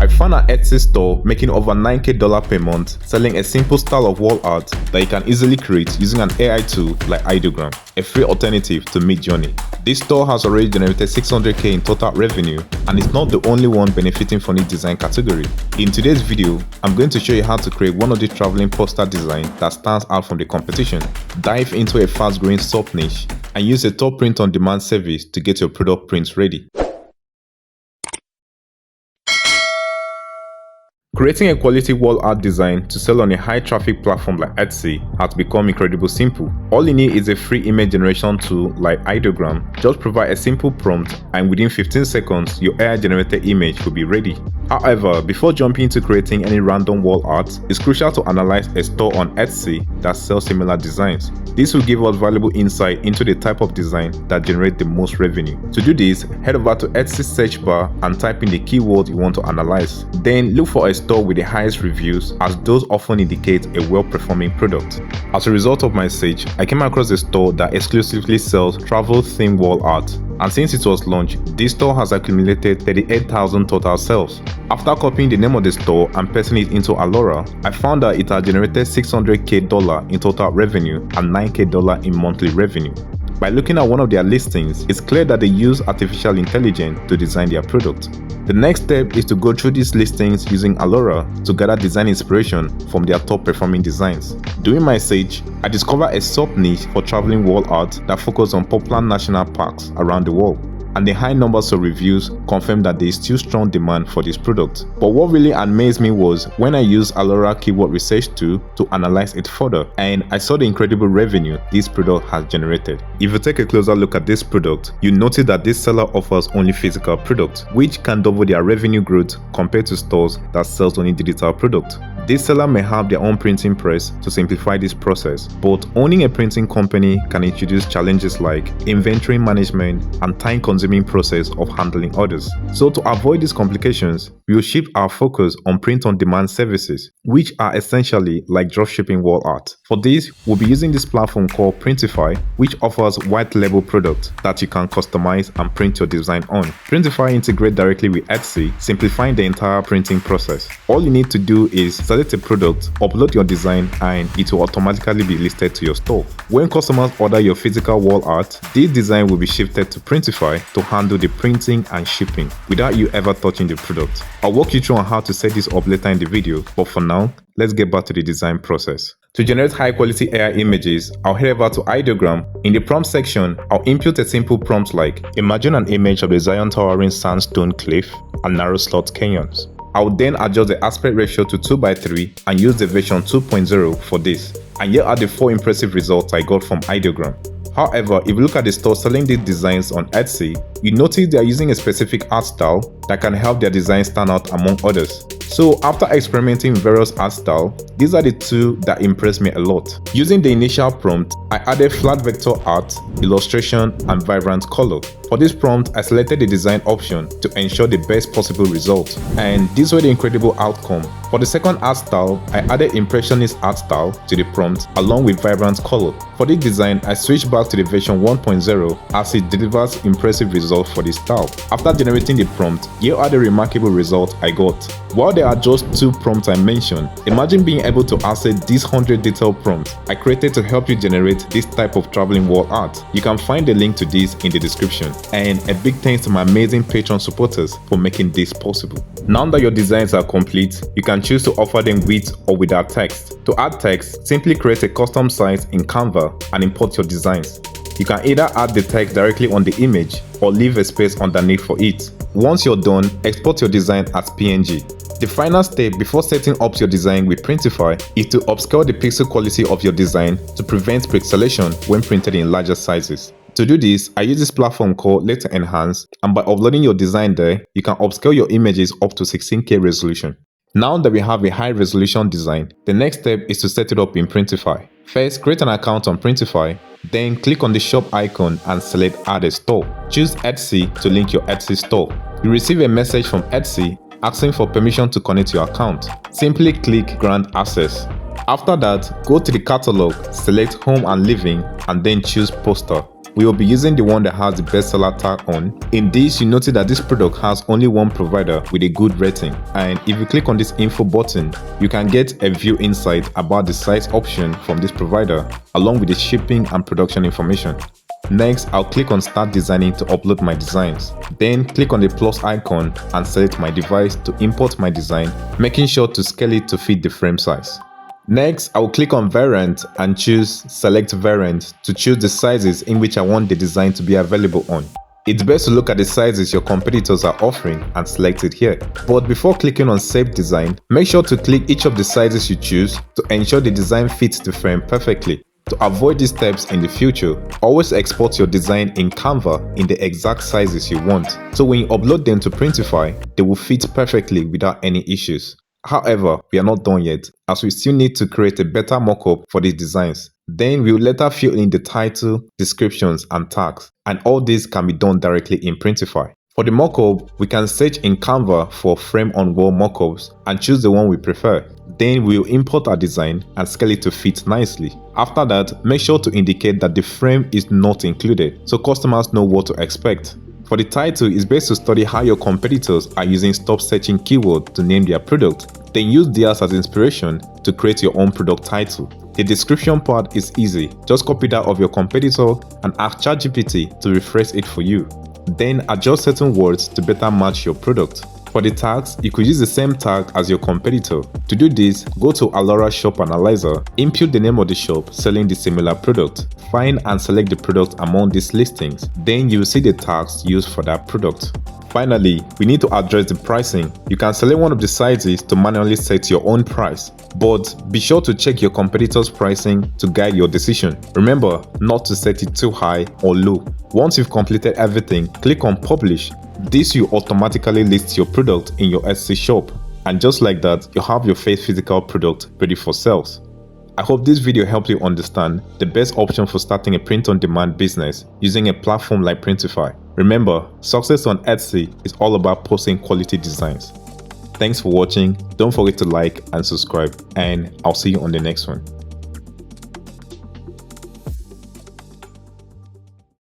I found an Etsy store making over $9K per month, selling a simple style of wall art that you can easily create using an AI tool like Ideogram, a free alternative to Midjourney. This store has already generated $600K in total revenue and is not the only one benefiting from the design category. In today's video, I'm going to show you how to create one of the traveling poster designs that stands out from the competition. Dive into a fast-growing sub-niche and use a top print-on-demand service to get your product prints ready. Creating a quality wall art design to sell on a high traffic platform like Etsy has become incredibly simple. All you need is a free image generation tool like Ideogram. Just provide a simple prompt and within 15 seconds your AI generated image will be ready. However, before jumping into creating any random wall art, it's crucial to analyze a store on Etsy that sells similar designs. This will give us valuable insight into the type of design that generates the most revenue. To do this, head over to Etsy's search bar and type in the keyword you want to analyze. Then look for a store with the highest reviews, as those often indicate a well-performing product. As a result of my search, I came across a store that exclusively sells travel-themed wall art, and since it was launched, this store has accumulated 38,000 total sales. After copying the name of the store and pasting it into Alura, I found that it had generated $600K in total revenue and $9K in monthly revenue. By looking at one of their listings, it's clear that they use artificial intelligence to design their product. The next step is to go through these listings using Alura to gather design inspiration from their top performing designs. During my search, I discovered a sub-niche for traveling wall art that focused on popular national parks around the world, and the high numbers of reviews confirmed that there is still strong demand for this product. But what really amazed me was when I used Alura keyword research tool to analyze it further, and I saw the incredible revenue this product has generated. If you take a closer look at this product, you notice that this seller offers only physical products, which can double their revenue growth compared to stores that sells only digital products. This seller may have their own printing press to simplify this process, but owning a printing company can introduce challenges like inventory management and time-consuming process of handling orders. So to avoid these complications, we will shift our focus on print-on-demand services, which are essentially like dropshipping wall art. For this, we'll be using this platform called Printify, which offers white-label products that you can customize and print your design on. Printify integrates directly with Etsy, simplifying the entire printing process. All you need to do is select a product, upload your design, and it will automatically be listed to your store. When customers order your physical wall art, this design will be shifted to Printify to handle the printing and shipping without you ever touching the product. I'll walk you through on how to set this up later in the video, but for now, let's get back to the design process. To generate high-quality AI images, I'll head over to Ideogram. In the prompt section, I'll input a simple prompt like, imagine an image of the Zion towering sandstone cliff and narrow slot canyons. I will then adjust the aspect ratio to 2:3 and use the version 2.0 for this. And here are the 4 impressive results I got from Ideogram. However, if you look at the store selling these designs on Etsy, you notice they are using a specific art style that can help their design stand out among others. So after experimenting with various art styles, these are the 2 that impressed me a lot. Using the initial prompt, I added flat vector art, illustration, and vibrant color. For this prompt, I selected the design option to ensure the best possible result, and these were the incredible outcome. For the second art style, I added impressionist art style to the prompt along with vibrant color. For this design, I switched back to the version 1.0 as it delivers impressive results for this style. After generating the prompt, here are the remarkable results I got. While there are just 2 prompts I mentioned, imagine being able to access these 100 detailed prompts I created to help you generate this type of traveling wall art. You can find the link to this in the description. And a big thanks to my amazing Patreon supporters for making this possible. Now that your designs are complete, you can choose to offer them with or without text. To add text, simply create a custom site in Canva and import your designs. You can either add the text directly on the image or leave a space underneath for it. Once you're done, export your design as PNG. The final step before setting up your design with Printify is to upscale the pixel quality of your design to prevent pixelation when printed in larger sizes. To do this, I use this platform called Later Enhance, and by uploading your design there, you can upscale your images up to 16K resolution. Now that we have a high resolution design, the next step is to set it up in Printify. First, create an account on Printify, then click on the shop icon and select Add a Store. Choose Etsy to link your Etsy store. You receive a message from Etsy asking for permission to connect to your account. Simply click Grant Access. After that, go to the catalog, select Home and Living, and then choose Poster. We will be using the one that has the bestseller tag on. In this, you notice that this product has only one provider with a good rating, and if you click on this info button, you can get a view insight about the size option from this provider along with the shipping and production information. Next, I'll click on Start Designing to upload my designs. Then click on the plus icon and select my device to import my design, making sure to scale it to fit the frame size. Next, I will click on Variant and choose Select Variant to choose the sizes in which I want the design to be available on. It's best to look at the sizes your competitors are offering and select it here. But before clicking on Save Design, make sure to click each of the sizes you choose to ensure the design fits the frame perfectly. To avoid these steps in the future, always export your design in Canva in the exact sizes you want, so when you upload them to Printify, they will fit perfectly without any issues. However, we are not done yet, as we still need to create a better mockup for these designs. Then we will later fill in the title, descriptions, and tags, and all this can be done directly in Printify. For the mockup, we can search in Canva for frame-on-wall mockups and choose the one we prefer. Then we will import our design and scale it to fit nicely. After that, make sure to indicate that the frame is not included, so customers know what to expect. For the title, it's best to study how your competitors are using stop searching keywords to name their product. Then use theirs as inspiration to create your own product title. The description part is easy. Just copy that of your competitor and ask ChatGPT to rephrase it for you. Then adjust certain words to better match your product. For the tags, you could use the same tag as your competitor. To do this, go to Alura Shop Analyzer, input the name of the shop selling the similar product, find and select the product among these listings. Then you will see the tags used for that product. Finally, we need to address the pricing. You can select one of the sizes to manually set your own price, but be sure to check your competitor's pricing to guide your decision. Remember not to set it too high or low. Once you've completed everything, click on Publish. This will automatically list your product in your Etsy shop, and just like that, you have your first physical product ready for sales. I hope this video helped you understand the best option for starting a print-on-demand business using a platform like Printify. Remember, success on Etsy is all about posting quality designs. Thanks for watching. Don't forget to like and subscribe, and I'll see you on the next one.